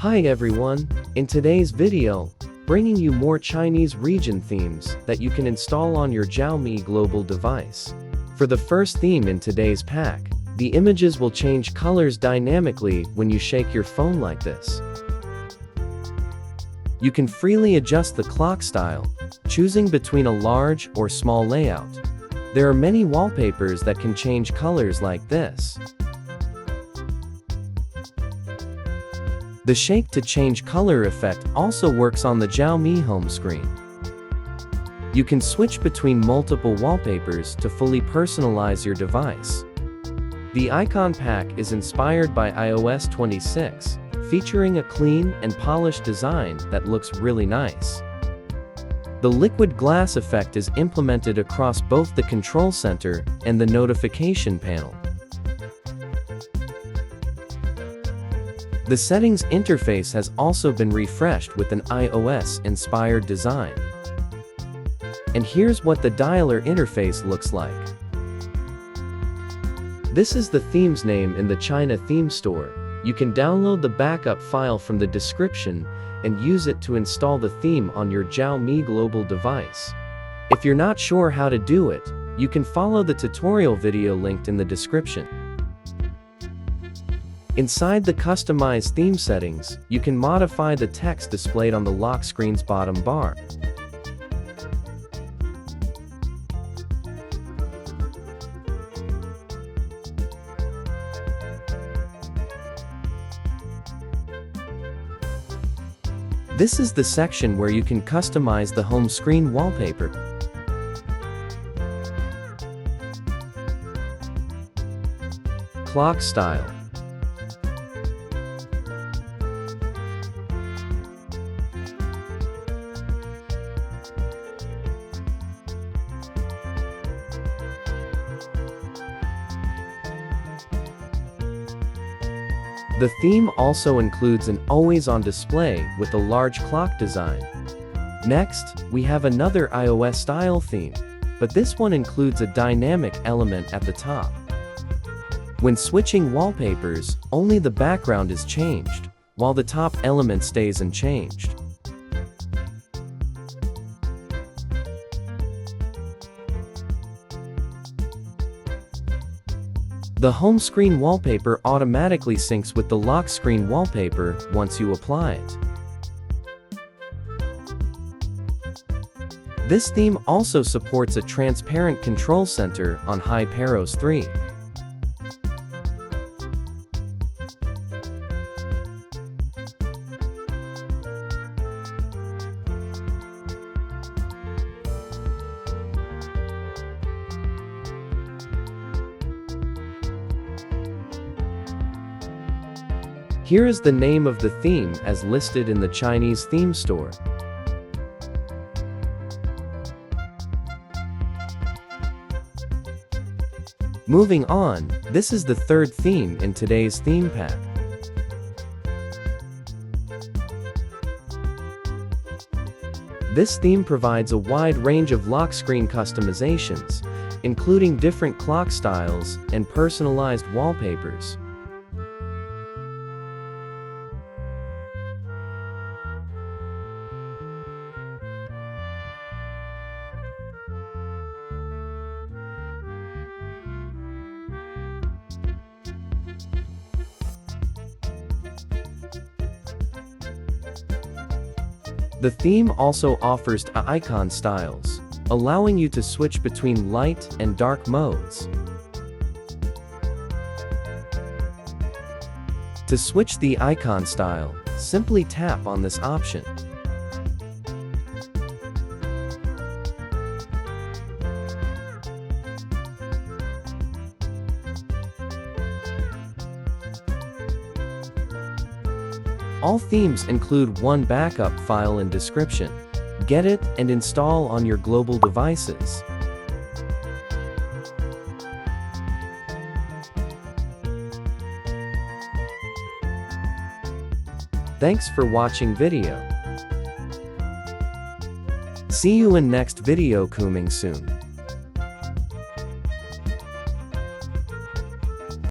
Hi everyone, in today's video, bringing you more Chinese region themes that you can install on your Xiaomi global device. For the first theme in today's pack, the images will change colors dynamically when you shake your phone like this. You can freely adjust the clock style, choosing between a large or small layout. There are many wallpapers that can change colors like this. The shake to change color effect also works on the Xiaomi home screen. You can switch between multiple wallpapers to fully personalize your device. The icon pack is inspired by iOS 26, featuring a clean and polished design that looks really nice. The liquid glass effect is implemented across both the control center and the notification panel. The settings interface has also been refreshed with an iOS-inspired design. And here's what the dialer interface looks like. This is the theme's name in the China theme store. You can download the backup file from the description and use it to install the theme on your Xiaomi global device. If you're not sure how to do it, you can follow the tutorial video linked in the description. Inside the customized theme settings, you can modify the text displayed on the lock screen's bottom bar. This is the section where you can customize the home screen wallpaper. Clock style. The theme also includes an always-on display with a large clock design. Next, we have another iOS-style theme, but this one includes a dynamic element at the top. When switching wallpapers, only the background is changed, while the top element stays unchanged. The home screen wallpaper automatically syncs with the lock screen wallpaper once you apply it. This theme also supports a transparent control center on HyperOS 3. Here is the name of the theme as listed in the Chinese theme store. Moving on, this is the third theme in today's theme pack. This theme provides a wide range of lock screen customizations, including different clock styles and personalized wallpapers. The theme also offers two icon styles, allowing you to switch between light and dark modes. To switch the icon style, simply tap on this option. All themes include one backup file in description. Get it and install on your global devices. Thanks for watching video. See you in next video coming soon.